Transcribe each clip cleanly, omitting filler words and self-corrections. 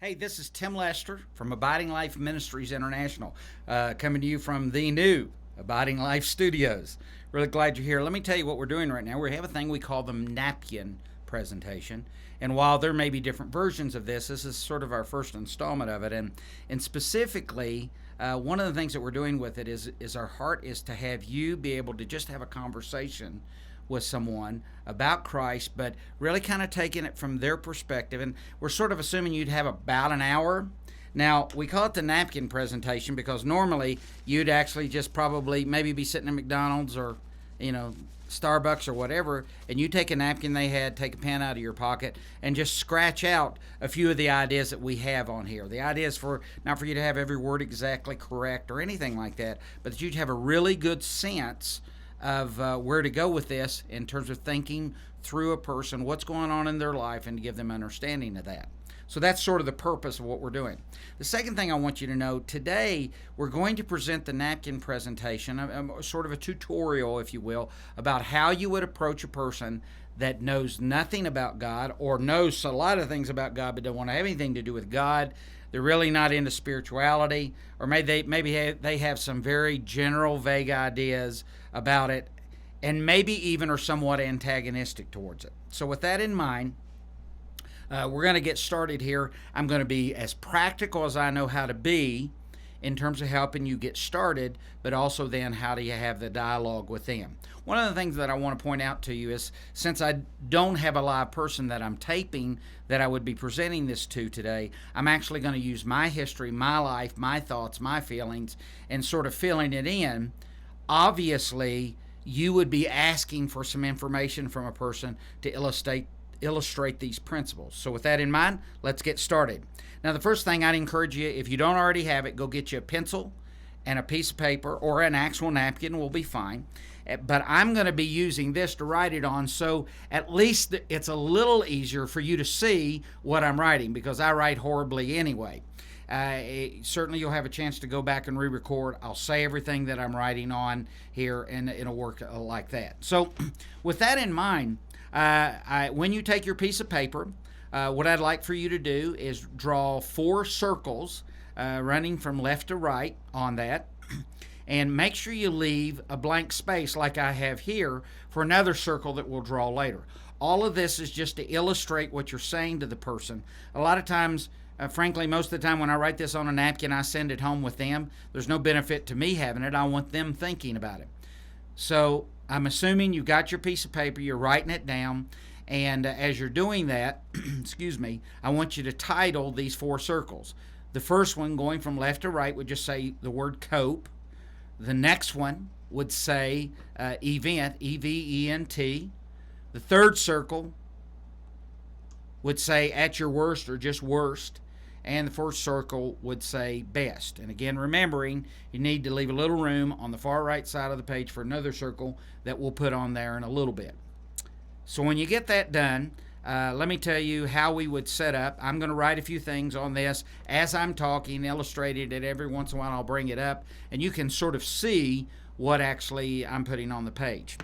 Hey, this is Tim Lester from Abiding Life Ministries International, coming to you from the new Abiding Life Studios. Really glad you're here. Let me tell you what we're doing right now. We have a thing we call the Napkin Presentation. And while there may be different versions of this is sort of our first installment of it. And specifically, one of the things that we're doing with it is our heart is to have you be able to just have a conversation with someone about Christ, but really kind of taking it from their perspective. And we're sort of assuming you'd have about an hour. Now, we call it the napkin presentation because normally you'd actually just probably maybe be sitting at McDonald's or, Starbucks or whatever, and you take a napkin they had, take a pen out of your pocket, and just scratch out a few of the ideas that we have on here. The idea is not for you to have every word exactly correct or anything like that, but that you'd have a really good sense of where to go with this in terms of thinking through a person, what's going on in their life, and to give them understanding of that. So that's sort of the purpose of what we're doing. The second thing I want you to know, today we're going to present the napkin presentation, sort of a tutorial, if you will, about how you would approach a person that knows nothing about God or knows a lot of things about God but don't want to have anything to do with God. They're really not into spirituality, or maybe they have some very general, vague ideas about it, and maybe even are somewhat antagonistic towards it. So with that in mind, we're going to get started here. I'm going to be as practical as I know how to be in terms of helping you get started, but also then how do you have the dialogue with them. One of the things that I want to point out to you is, since I don't have a live person that I'm taping that I would be presenting this to today, I'm actually going to use my history, my life, my thoughts, my feelings, and sort of filling it in. Obviously, you would be asking for some information from a person to illustrate these principles. So with that in mind, let's get started. Now, the first thing I'd encourage you, if you don't already have it, go get you a pencil and a piece of paper, or an actual napkin will be fine. But I'm going to be using this to write it on, so at least it's a little easier for you to see what I'm writing, because I write horribly anyway. Certainly you'll have a chance to go back and re-record. I'll say everything that I'm writing on here, and it'll work like that. So with that in mind, when you take your piece of paper, what I'd like for you to do is draw 4 circles running from left to right on that, and make sure you leave a blank space like I have here for another circle that we'll draw later. All of this is just to illustrate what you're saying to the person. A lot of times, frankly, most of the time when I write this on a napkin, I send it home with them. There's no benefit to me having it. I want them thinking about it. So I'm assuming you got your piece of paper, you're writing it down, and as you're doing that, excuse me, I want you to title these 4 circles. The first one, going from left to right, would just say the word cope. The next one would say event, E-V-E-N-T. The third circle would say at your worst or just worst. And the fourth circle would say best. And again, remembering you need to leave a little room on the far right side of the page for another circle that we'll put on there in a little bit. So when you get that done, let me tell you how we would set up. I'm going to write a few things on this as I'm talking, illustrated it. Every once in a while I'll bring it up, and you can sort of see what actually I'm putting on the page.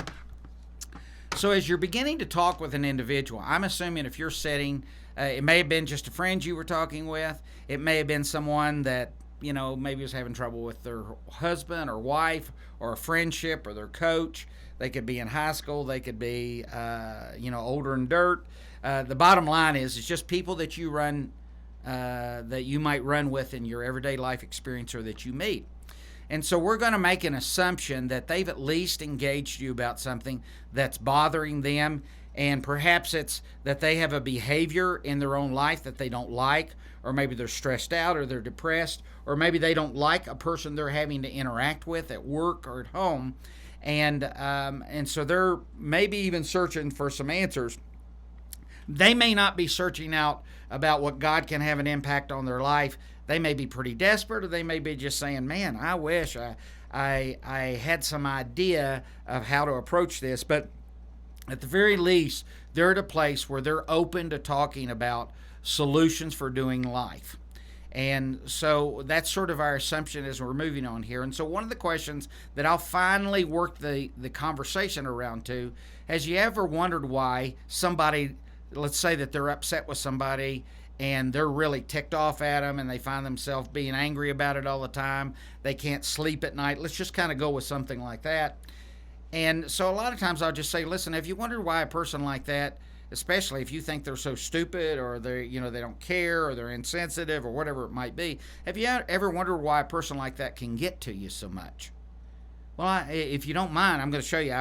So as you're beginning to talk with an individual, I'm assuming if you're sitting, it may have been just a friend you were talking with. It may have been someone that, maybe was having trouble with their husband or wife, or a friendship, or their coach. They could be in high school. They could be, older in dirt. The bottom line is, it's just people that you that you might run with in your everyday life experience, or that you meet. And so we're going to make an assumption that they've at least engaged you about something that's bothering them, and perhaps it's that they have a behavior in their own life that they don't like, or maybe they're stressed out, or they're depressed, or maybe they don't like a person they're having to interact with at work or at home, and so they're maybe even searching for some answers. They may not be searching out about what God can have an impact on their life. They may be pretty desperate, or they may be just saying, man, I wish I had some idea of how to approach this. But at the very least, they're at a place where they're open to talking about solutions for doing life. And so that's sort of our assumption as we're moving on here. And so one of the questions that I'll finally work the conversation around to, has you ever wondered why somebody, let's say that they're upset with somebody and they're really ticked off at them, and they find themselves being angry about it all the time. They can't sleep at night. Let's just kind of go with something like that. And so a lot of times I'll just say, listen, if you wonder why a person like that, especially if you think they're so stupid, or they don't care, or they're insensitive, or whatever it might be, have you ever wondered why a person like that can get to you so much? Well, if you don't mind, I'm going to show you.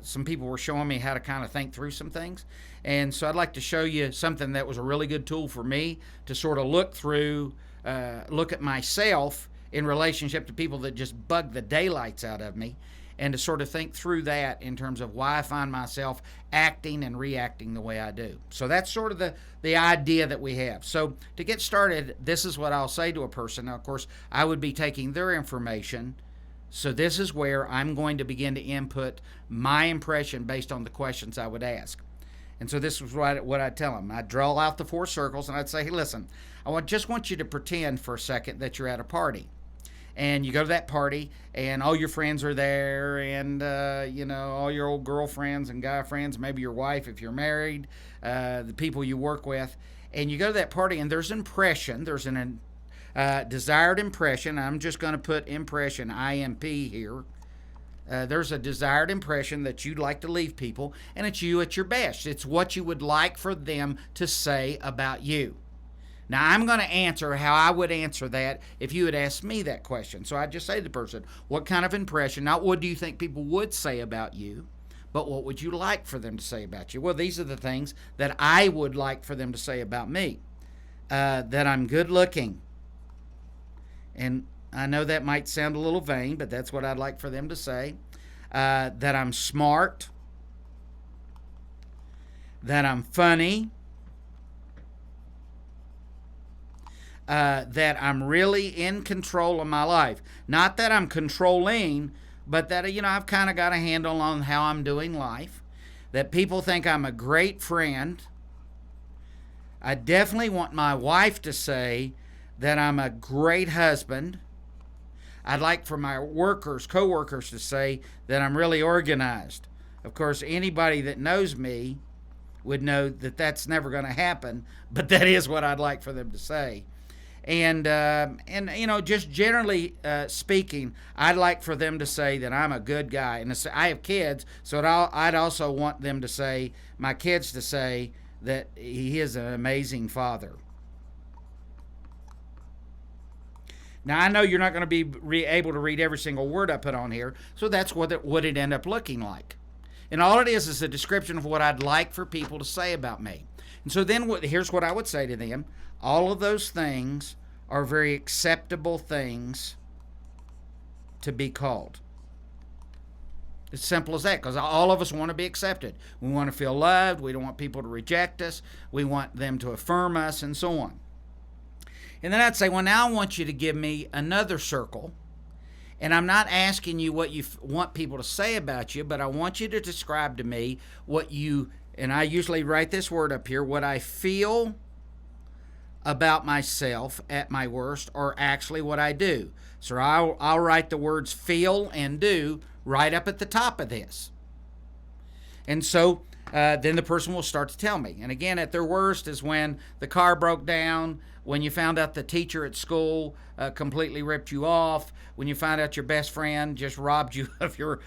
Some people were showing me how to kind of think through some things. And so I'd like to show you something that was a really good tool for me to sort of look at myself in relationship to people that just bug the daylights out of me, and to sort of think through that in terms of why I find myself acting and reacting the way I do. So that's sort of the idea that we have. So to get started, this is what I'll say to a person. Now, of course, I would be taking their information. So this is where I'm going to begin to input my impression based on the questions I would ask. And so this is what I'd tell them. I'd draw out the 4 circles, and I'd say, hey, listen, just want you to pretend for a second that you're at a party. And you go to that party, and all your friends are there, and all your old girlfriends and guy friends, maybe your wife if you're married, the people you work with. And you go to that party, and there's an desired impression. I'm just going to put impression, IMP here. There's a desired impression that you'd like to leave people, and it's you at your best. It's what you would like for them to say about you. Now, I'm going to answer how I would answer that if you had asked me that question. So I'd just say to the person, what kind of impression, not what do you think people would say about you, but what would you like for them to say about you? Well, these are the things that I would like for them to say about me. That I'm good looking. And I know that might sound a little vain, but that's what I'd like for them to say. That I'm smart. That I'm funny. That I'm really in control of my life. Not that I'm controlling, but that, I've kind of got a handle on how I'm doing life. That people think I'm a great friend. I definitely want my wife to say that I'm a great husband. I'd like for my co-workers to say that I'm really organized. Of course, anybody that knows me would know that that's never going to happen, but that is what I'd like for them to say. And just generally speaking, I'd like for them to say that I'm a good guy. And I have kids, so I'd also want them to say, my kids to say, that he is an amazing father. Now, I know you're not going to be able to read every single word I put on here, so that's what it end up looking like. And all it is a description of what I'd like for people to say about me. And so then here's what I would say to them. All of those things are very acceptable things to be called. It's simple as that, because all of us want to be accepted. We want to feel loved. We don't want people to reject us. We want them to affirm us, and so on. And then I'd say, well, now I want you to give me another circle. And I'm not asking you what you want people to say about you, but I want you to describe to me what you, and I usually write this word up here, what I feel about myself at my worst, or actually what I do. So I'll write the words feel and do right up at the top of this. And so then the person will start to tell me. And again, at their worst is when the car broke down, when you found out the teacher at school completely ripped you off, when you find out your best friend just robbed you of your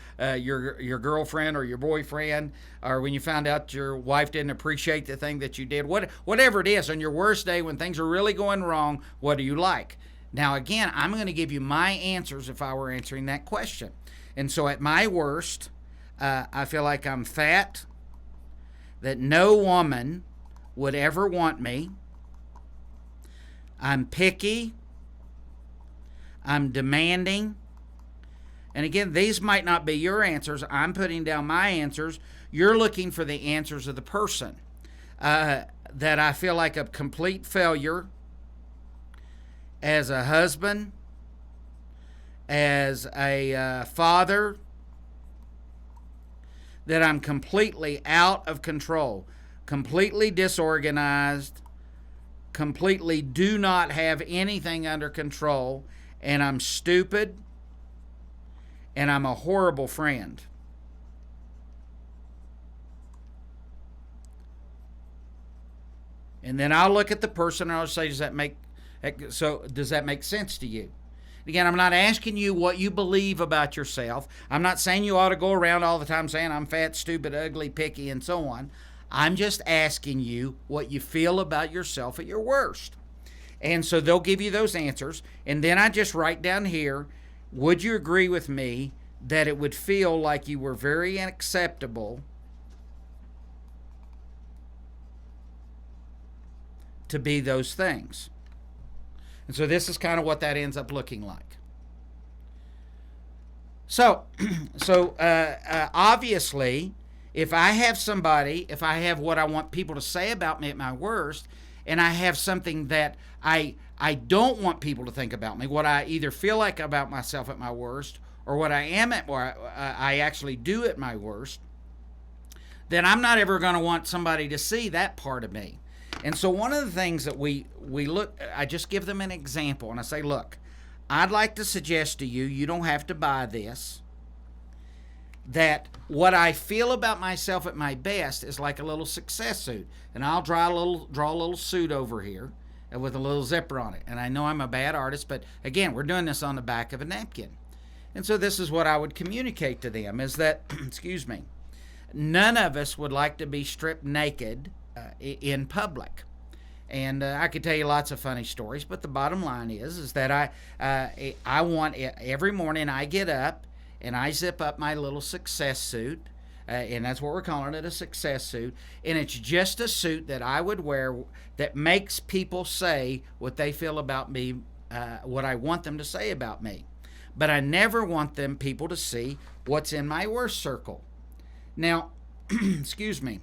girlfriend or your boyfriend, or when you found out your wife didn't appreciate the thing that you did, whatever it is, on your worst day when things are really going wrong, what do you like? Now, again, I'm going to give you my answers if I were answering that question. And so at my worst, I feel like I'm fat, that no woman would ever want me. I'm picky. I'm demanding. And again, these might not be your answers. I'm putting down my answers. You're looking for the answers of the person. That I feel like a complete failure as a husband, as a father, that I'm completely out of control, completely disorganized, completely do not have anything under control, and I'm stupid, and I'm a horrible friend. And then I'll look at the person and I'll say, does that make sense to you? Again, I'm not asking you what you believe about yourself. I'm not saying you ought to go around all the time saying I'm fat, stupid, ugly, picky, and so on. I'm just asking you what you feel about yourself at your worst. And so they'll give you those answers. And then I just write down here, would you agree with me that it would feel like you were very unacceptable to be those things? And so this is kind of what that ends up looking like. So obviously, if I have what I want people to say about me at my worst, and I have something that I don't want people to think about me, what I either feel like about myself at my worst, or what I am at, or I actually do at my worst, then I'm not ever going to want somebody to see that part of me. And so one of the things that we look, I just give them an example, and I say, look, I'd like to suggest to you, you don't have to buy this, that what I feel about myself at my best is like a little success suit. And I'll draw a little suit over here with a little zipper on it. And I know I'm a bad artist, but again, we're doing this on the back of a napkin. And so this is what I would communicate to them, is that, excuse me, none of us would like to be stripped naked in public. And I could tell you lots of funny stories, but the bottom line is that I want, every morning I get up and I zip up my little success suit, and that's what we're calling it, a success suit. And it's just a suit that I would wear that makes people say what they feel about me, what I want them to say about me. But I never want people to see what's in my worst circle. Now, excuse me,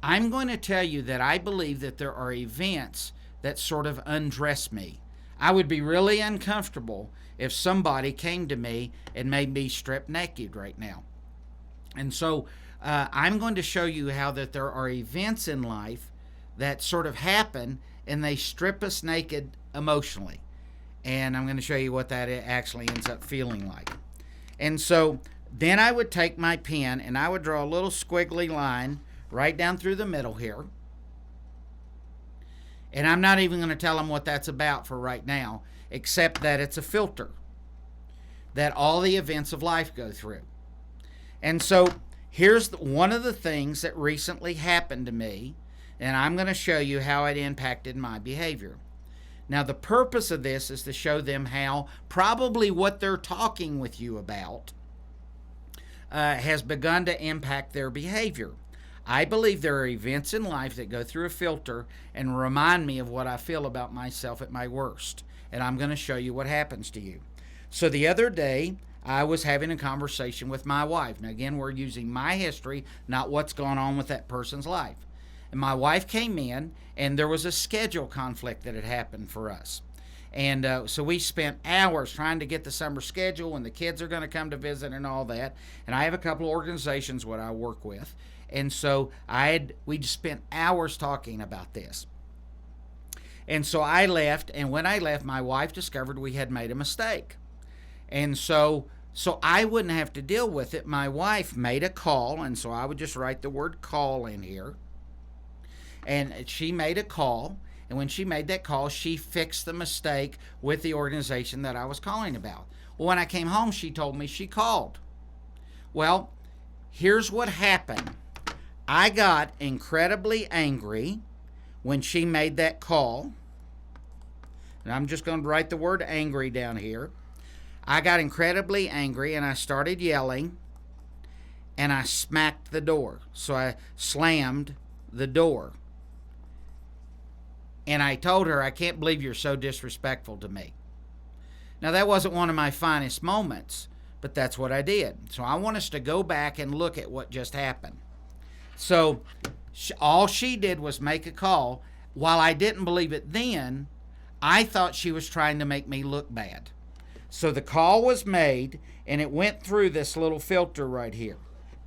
I'm going to tell you that I believe that there are events that sort of undress me. I would be really uncomfortable if somebody came to me and made me strip naked right now. And so I'm going to show you how that there are events in life that sort of happen and they strip us naked emotionally. And I'm going to show you what that actually ends up feeling like. And so then I would take my pen and I would draw a little squiggly line right down through the middle here. And I'm not even going to tell them what that's about for right now, except that it's a filter that all the events of life go through. And so here's one of the things that recently happened to me, and I'm going to show you how it impacted my behavior. Now, the purpose of this is to show them how probably what they're talking with you about has begun to impact their behavior. I believe there are events in life that go through a filter and remind me of what I feel about myself at my worst. And I'm going to show you what happens to you. So the other day, I was having a conversation with my wife. Now, again, we're using my history, not what's going on with that person's life. And my wife came in, and there was a schedule conflict that had happened for us. And so we spent hours trying to get the summer schedule, and the kids are going to come to visit and all that. And I have a couple of organizations what I work with. And so we just spent hours talking about this. And so I left, and when I left, my wife discovered we had made a mistake. And so I wouldn't have to deal with it. My wife made a call, and so I would just write the word call in here. And she made a call, and when she made that call, she fixed the mistake with the organization that I was calling about. Well, when I came home, she told me she called. Well, here's what happened. I got incredibly angry when she made that call. And I'm just going to write the word angry down here. I got incredibly angry and I started yelling and I smacked the door. So I slammed the door. And I told her, I can't believe you're so disrespectful to me. Now, that wasn't one of my finest moments, but that's what I did. So I want us to go back and look at what just happened. So all she did was make a call. While I didn't believe it then, I thought she was trying to make me look bad. So the call was made, and it went through this little filter right here.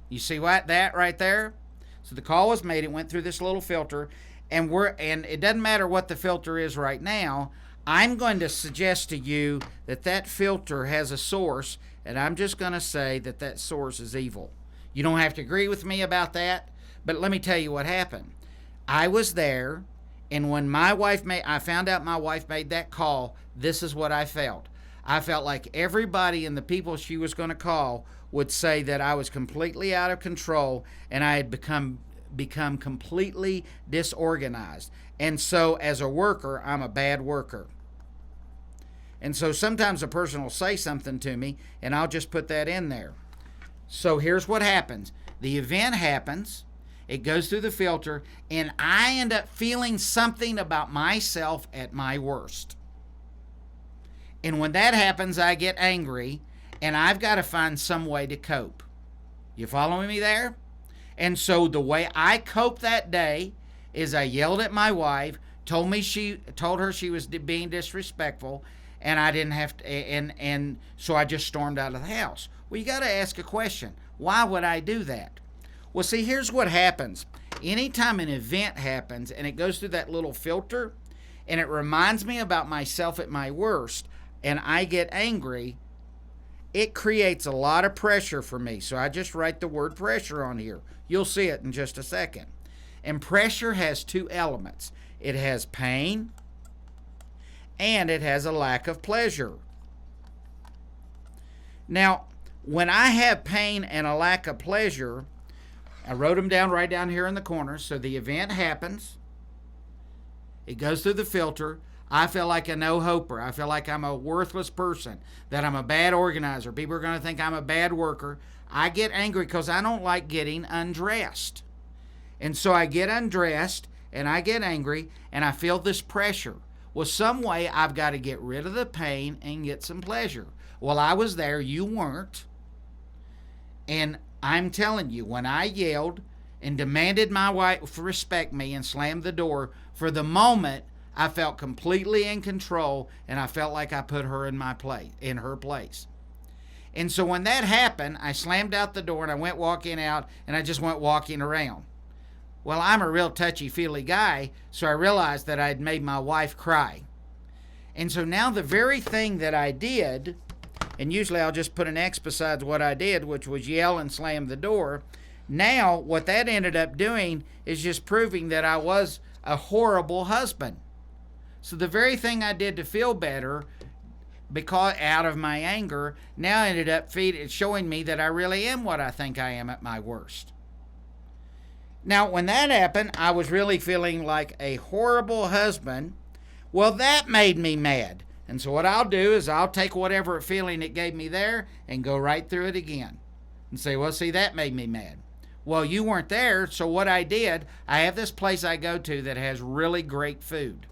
You see that right there? So the call was made, it went through this little filter, and it doesn't matter what the filter is right now. I'm going to suggest to you that filter has a source, and I'm just going to say that source is evil. You don't have to agree with me about that, but let me tell you what happened. I was there, And when I found out my wife made that call, this is what I felt. I felt like everybody and the people she was going to call would say that I was completely out of control and I had become completely disorganized. And so as a worker, I'm a bad worker. And so sometimes a person will say something to me and I'll just put that in there. So here's what happens. The event happens, it goes through the filter, and I end up feeling something about myself at my worst. And when that happens, I get angry, and I've got to find some way to cope. You following me there? And so the way I coped that day is I yelled at my wife, told her she was being disrespectful, and I didn't have to, and so I just stormed out of the house. Well, you got to ask a question. Why would I do that? Well, see, here's what happens. Anytime an event happens and it goes through that little filter and it reminds me about myself at my worst and I get angry, it creates a lot of pressure for me. So I just write the word pressure on here. You'll see it in just a second. And pressure has two elements. It has pain and it has a lack of pleasure. Now, when I have pain and a lack of pleasure, I wrote them down right down here in the corner. So the event happens. It goes through the filter. I feel like a no-hoper. I feel like I'm a worthless person, that I'm a bad organizer. People are going to think I'm a bad worker. I get angry because I don't like getting undressed. And so I get undressed and I get angry and I feel this pressure. Well, some way I've got to get rid of the pain and get some pleasure. Well, I was there. You weren't. And I'm telling you, when I yelled and demanded my wife respect me and slammed the door, for the moment, I felt completely in control and I felt like I put her in her place. And so when that happened, I slammed out the door and I went walking out and I just went walking around. Well, I'm a real touchy-feely guy, so I realized that I'd made my wife cry. And so now the very thing that I did, and usually I'll just put an X besides what I did, which was yell and slam the door. Now, what that ended up doing is just proving that I was a horrible husband. So the very thing I did to feel better, because out of my anger, now ended up showing me that I really am what I think I am at my worst. Now, when that happened, I was really feeling like a horrible husband. Well, that made me mad. And so what I'll do is I'll take whatever feeling it gave me there and go right through it again and say, well, see, that made me mad. Well, you weren't there, so what I did, I have this place I go to that has really great food.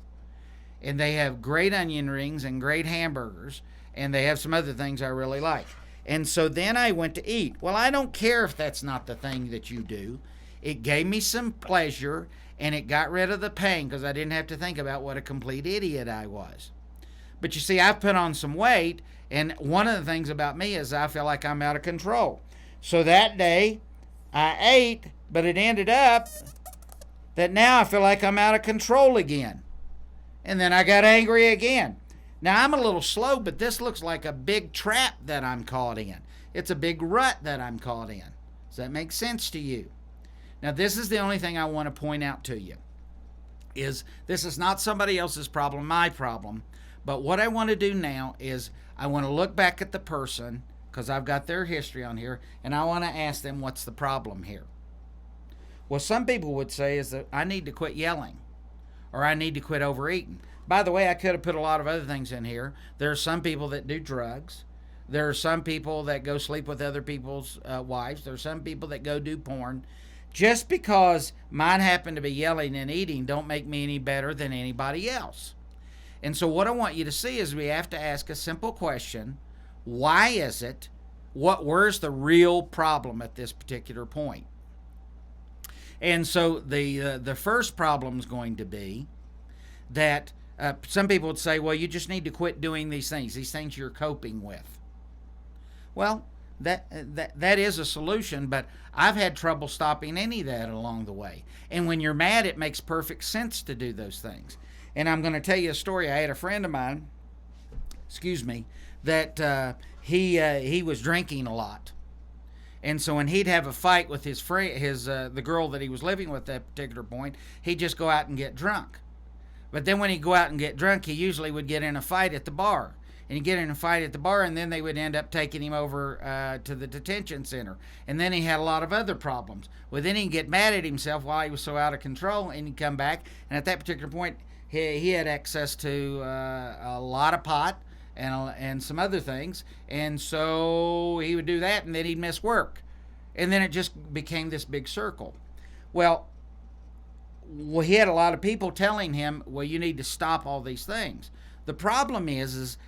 And they have great onion rings and great hamburgers, and they have some other things I really like. And so then I went to eat. Well, I don't care if that's not the thing that you do. It gave me some pleasure, and it got rid of the pain because I didn't have to think about what a complete idiot I was. But you see, I've put on some weight, and one of the things about me is I feel like I'm out of control. So that day, I ate, but it ended up that now I feel like I'm out of control again. And then I got angry again. Now, I'm a little slow, but this looks like a big trap that I'm caught in. It's a big rut that I'm caught in. Does that make sense to you? Now, this is the only thing I want to point out to you, is this is not somebody else's problem, my problem. But what I want to do now is I want to look back at the person, because I've got their history on here, and I want to ask them what's the problem here. Well, some people would say is that I need to quit yelling, or I need to quit overeating. By the way, I could have put a lot of other things in here. There are some people that do drugs. There are some people that go sleep with other people's wives. There are some people that go do porn. Just because mine happen to be yelling and eating don't make me any better than anybody else. And so what I want you to see is we have to ask a simple question. Why is it? Where's the real problem at this particular point? And so the first problem is going to be that some people would say, well, you just need to quit doing these things you're coping with. Well, that is a solution, but I've had trouble stopping any of that along the way. And when you're mad, it makes perfect sense to do those things. And I'm going to tell you a story. I had a friend of mine, that he was drinking a lot. And so when he'd have a fight with his friend, the girl that he was living with at that particular point, he'd just go out and get drunk. But then when he'd go out and get drunk, he usually would get in a fight at the bar. And he'd get in a fight at the bar, and then they would end up taking him over to the detention center. And then he had a lot of other problems. Well, then he'd get mad at himself while he was so out of control, and he'd come back. And at that particular point, he had access to a lot of pot and some other things. And so he would do that, and then he'd miss work. And then it just became this big circle. Well, he had a lot of people telling him, well, you need to stop all these things. The problem is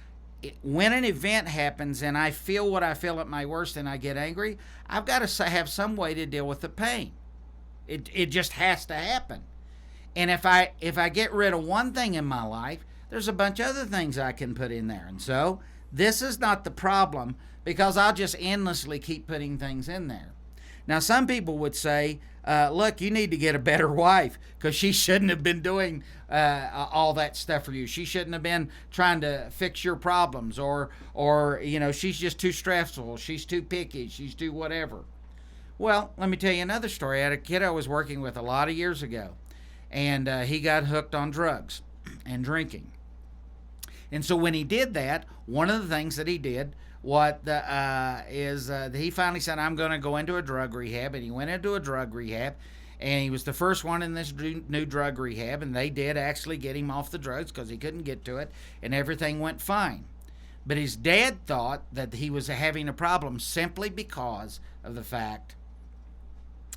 when an event happens and I feel what I feel at my worst and I get angry, I've got to have some way to deal with the pain. It just has to happen. And if I get rid of one thing in my life, there's a bunch of other things I can put in there. And so this is not the problem, because I'll just endlessly keep putting things in there. Now, some people would say, look, you need to get a better wife, because she shouldn't have been doing all that stuff for you. She shouldn't have been trying to fix your problems, or she's just too stressful. She's too picky. She's too whatever. Well, let me tell you another story. I had a kid I was working with a lot of years ago, and he got hooked on drugs and drinking. And so when he did that, one of the things that he did he finally said, I'm going to go into a drug rehab. And he went into a drug rehab, and he was the first one in this new drug rehab, and they did actually get him off the drugs because he couldn't get to it, and everything went fine. But his dad thought that he was having a problem simply because of the fact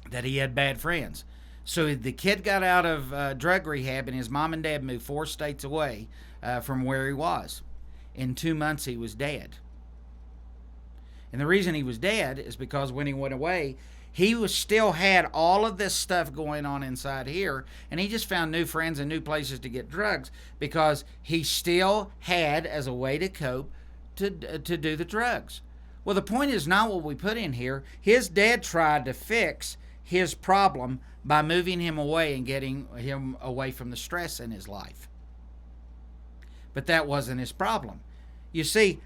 that he had bad friends. So the kid got out of drug rehab, and his mom and dad moved 4 states away from where he was. In 2 months, he was dead. And the reason he was dead is because when he went away, he still had all of this stuff going on inside here, and he just found new friends and new places to get drugs because he still had, as a way to cope, to do the drugs. Well, the point is not what we put in here. His dad tried to fix his problem by moving him away and getting him away from the stress in his life. But that wasn't his problem. You see,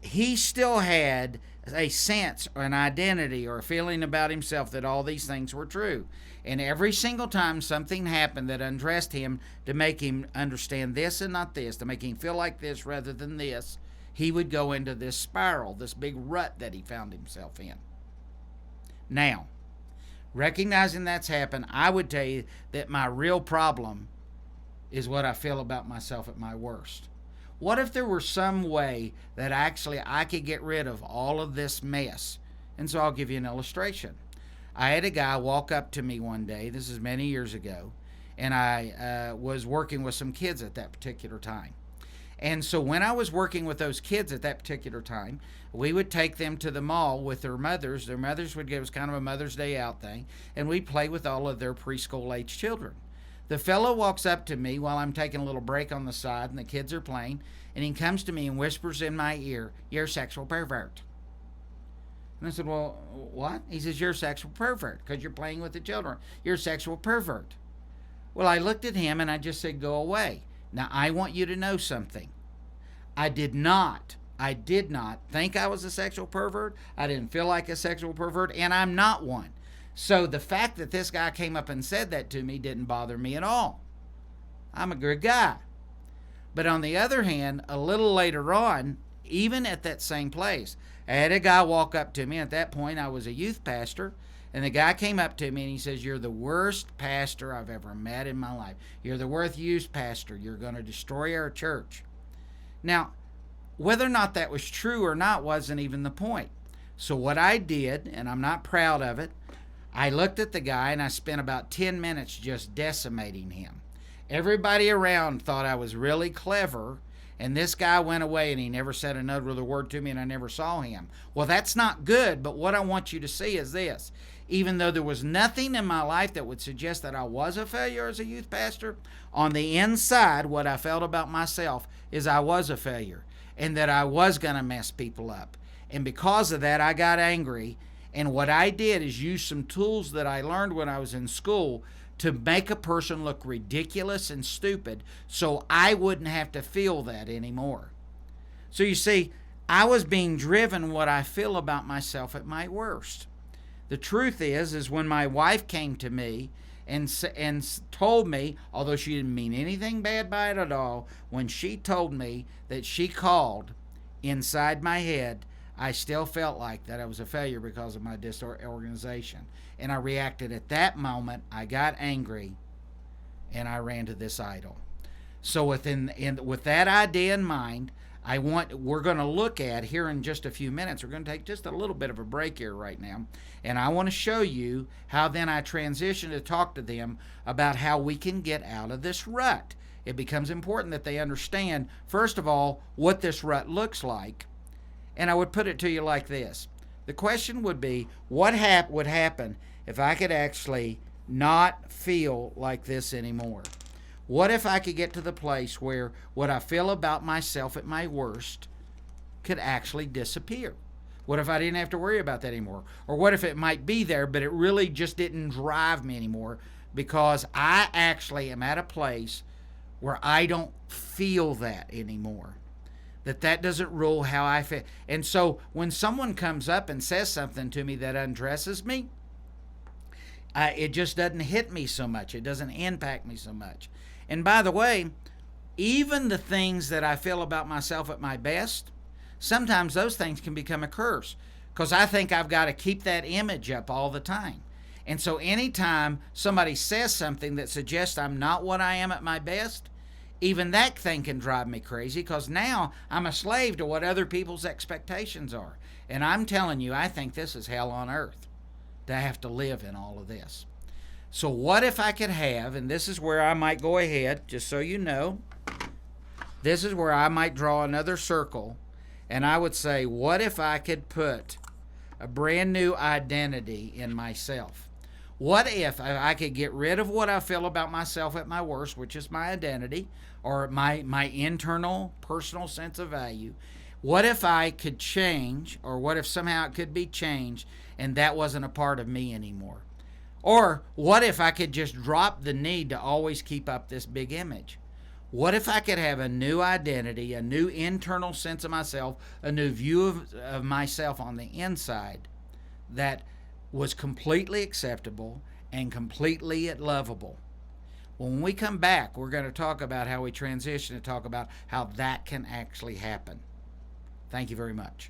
he still had a sense or an identity or a feeling about himself that all these things were true. And every single time something happened that undressed him to make him understand this and not this, to make him feel like this rather than this, he would go into this spiral, this big rut that he found himself in. Now, recognizing that's happened, I would tell you that my real problem is what I feel about myself at my worst. What if there were some way that actually I could get rid of all of this mess? And so I'll give you an illustration. I had a guy walk up to me one day, this is many years ago, and I was working with some kids at that particular time. And so when I was working with those kids at that particular time, we would take them to the mall with their mothers. Their mothers would give us kind of a Mother's Day out thing, and we'd play with all of their preschool-age children. The fellow walks up to me while I'm taking a little break on the side and the kids are playing, and he comes to me and whispers in my ear, "You're a sexual pervert." And I said, "Well, what?" He says, "You're a sexual pervert because you're playing with the children. You're a sexual pervert." Well, I looked at him and I just said, "Go away." Now, I want you to know something. I did not think I was a sexual pervert. I didn't feel like a sexual pervert, and I'm not one. So the fact that this guy came up and said that to me didn't bother me at all. I'm a good guy. But on the other hand, a little later on, even at that same place, I had a guy walk up to me. At that point, I was a youth pastor, and the guy came up to me and he says, "You're the worst pastor I've ever met in my life. You're the worst youth pastor. You're going to destroy our church." Now, whether or not that was true or not wasn't even the point. So what I did, and I'm not proud of it, I looked at the guy and I spent about 10 minutes just decimating him. Everybody around thought I was really clever, and this guy went away and he never said another word to me, and I never saw him. Well, that's not good, but what I want you to see is this. Even though there was nothing in my life that would suggest that I was a failure as a youth pastor, on the inside, what I felt about myself is I was a failure and that I was going to mess people up. And because of that, I got angry. And what I did is use some tools that I learned when I was in school to make a person look ridiculous and stupid so I wouldn't have to feel that anymore. So you see, I was being driven what I feel about myself at my worst. The truth is when my wife came to me and told me, although she didn't mean anything bad by it at all, when she told me that she called, inside my head, I still felt like that I was a failure because of my disorganization. And I reacted at that moment. I got angry, and I ran to this idol. So with that idea in mind, we're going to look at here in just a few minutes. We're going to take just a little bit of a break here right now, and I want to show you how then I transition to talk to them about how we can get out of this rut. It becomes important that they understand, first of all, what this rut looks like. And I would put it to you like this. The question would be, what would happen if I could actually not feel like this anymore? What if I could get to the place where what I feel about myself at my worst could actually disappear? What if I didn't have to worry about that anymore? Or what if it might be there, but it really just didn't drive me anymore because I actually am at a place where I don't feel that anymore? That doesn't rule how I feel. And so when someone comes up and says something to me that undresses me, it just doesn't hit me so much. It doesn't impact me so much. And by the way, even the things that I feel about myself at my best, sometimes those things can become a curse because I think I've got to keep that image up all the time. And so anytime somebody says something that suggests I'm not what I am at my best, even that thing can drive me crazy because now I'm a slave to what other people's expectations are. And I'm telling you, I think this is hell on earth to have to live in all of this. So what if I could have, and this is where I might go ahead, just so you know, this is where I might draw another circle, and I would say, what if I could put a brand new identity in myself? What if I could get rid of what I feel about myself at my worst, which is my identity, or my internal personal sense of value? What if I could change, or what if somehow it could be changed, and that wasn't a part of me anymore? Or what if I could just drop the need to always keep up this big image? What if I could have a new identity, a new internal sense of myself, a new view of myself on the inside that was completely acceptable and completely lovable? When we come back, we're going to talk about how we transition and talk about how that can actually happen. Thank you very much.